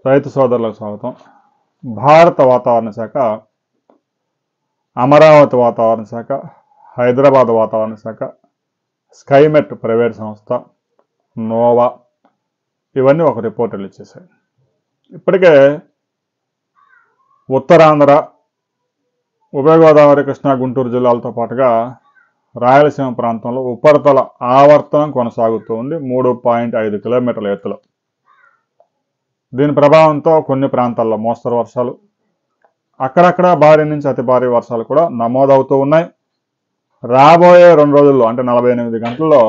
రైతు సోదరులకు స్వాగతం. భారత వాతావరణ శాఖ, అమరావతి వాతావరణ శాఖ, హైదరాబాద్ వాతావరణ శాఖ, స్కైమెట్ ప్రైవేట్ సంస్థ, నోవా ఇవన్నీ ఒక రిపోర్ట్ రిలీజ్ చేశాయి. ఇప్పటికే ఉత్తరాంధ్ర, ఉభయ గోదావరి, కృష్ణా, గుంటూరు జిల్లాలతో పాటుగా రాయలసీమ ప్రాంతంలో ఉపరితల ఆవర్తనం కొనసాగుతూ ఉంది 3.5 కిలోమీటర్ల ఎత్తులో. దీని ప్రభావంతో కొన్ని ప్రాంతాల్లో మోస్తరు వర్షాలు, అక్కడక్కడ భారీ నుంచి అతి భారీ వర్షాలు కూడా నమోదవుతూ ఉన్నాయి. రాబోయే 2 రోజుల్లో అంటే 48 గంటల్లో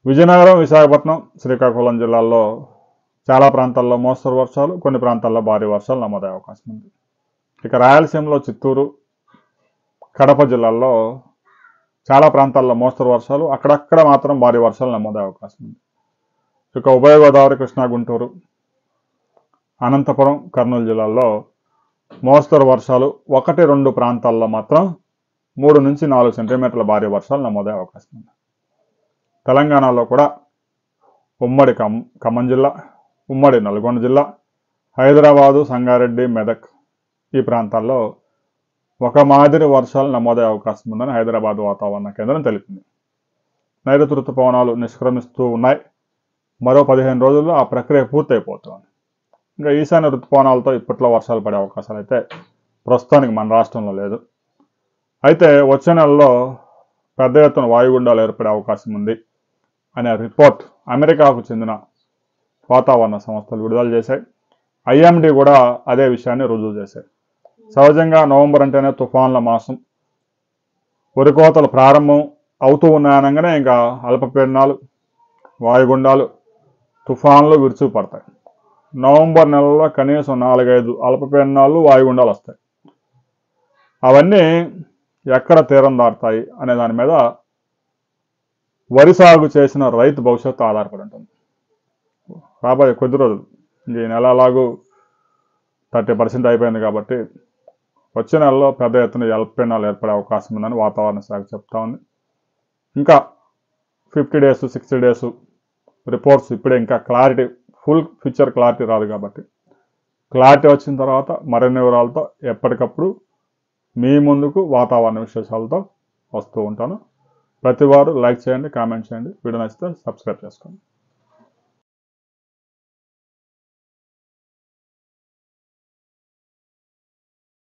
విజయనగరం, విశాఖపట్నం, శ్రీకాకుళం జిల్లాల్లో చాలా ప్రాంతాల్లో మోస్తరు వర్షాలు, కొన్ని ప్రాంతాల్లో భారీ వర్షాలు నమోదయ్యే అవకాశం ఉంది. ఇక రాయలసీమలో చిత్తూరు, కడప జిల్లాల్లో చాలా ప్రాంతాల్లో మోస్తరు వర్షాలు, అక్కడక్కడ మాత్రం భారీ వర్షాలు నమోదయ్యే అవకాశం ఉంది. ఇక ఉభయ గోదావరి, కృష్ణా, గుంటూరు, అనంతపురం, కర్నూలు జిల్లాల్లో మోస్తరు వర్షాలు, 1-2 ప్రాంతాల్లో మాత్రం 3 నుంచి 4 సెంటీమీటర్ల భారీ వర్షాలు నమోదయ్యే అవకాశం ఉంది. తెలంగాణలో కూడా ఉమ్మడి ఖమ్మం జిల్లా, ఉమ్మడి నల్గొండ జిల్లా, హైదరాబాదు, సంగారెడ్డి, మెదక్ ఈ ప్రాంతాల్లో ఒక మాదిరి వర్షాలు నమోదయ్యే అవకాశం ఉందని హైదరాబాద్ వాతావరణ కేంద్రం తెలిపింది. నైరుతి ఋతుపవనాలు నిష్క్రమిస్తూ ఉన్నాయి. మరో 15 రోజుల్లో ఆ ప్రక్రియ పూర్తయిపోతుంది. ఇంకా ఈశాన్య ఋతుపవనాలతో ఇప్పట్లో వర్షాలు పడే అవకాశాలు అయితే ప్రస్తుతానికి మన రాష్ట్రంలో లేదు. అయితే వచ్చే నెలలో పెద్ద ఎత్తున వాయుగుండాలు ఏర్పడే అవకాశం ఉంది అనే రిపోర్ట్ అమెరికాకు చెందిన వాతావరణ సంస్థలు విడుదల చేశాయి. IMD కూడా అదే విషయాన్ని రుజువు చేశాయి. సహజంగా నవంబర్ అంటేనే తుఫాన్ల మాసం, వరికోతలు ప్రారంభం అవుతూ ఉన్నాయనగానే ఇంకా అల్పపీడనాలు, వాయుగుండాలు, తుఫాన్లు విరుచుకుపడతాయి. నవంబర్ నెలలో కనీసం 4-5 అల్పపీడనాలు, వాయుగుండాలు వస్తాయి. అవన్నీ ఎక్కడ తీరం దాటుతాయి అనే దాని మీద వరి సాగు చేసిన రైతు భవిష్యత్తు ఆధారపడి ఉంటుంది. రాబోయే కొద్ది రోజులు, ఈ నెల అలాగూ 30% అయిపోయింది కాబట్టి వచ్చే నెలలో పెద్ద ఎత్తున అల్పపీడనాలు ఏర్పడే అవకాశం ఉందని వాతావరణ శాఖ చెప్తా ఉంది. ఇంకా 50 days, 60 days రిపోర్ట్స్ ఇప్పుడే ఇంకా క్లారిటీ, ఫుల్ ఫ్యూచర్ క్లారిటీ రాదు కాబట్టి క్లారిటీ వచ్చిన తర్వాత మరిన్ని వివరాలతో ఎప్పటికప్పుడు మీ ముందుకు వాతావరణ విశేషాలతో వస్తూ ఉంటాను. ప్రతి వారు లైక్ చేయండి, కామెంట్ చేయండి, వీడియో నచ్చితే సబ్స్క్రైబ్ చేసుకోండి.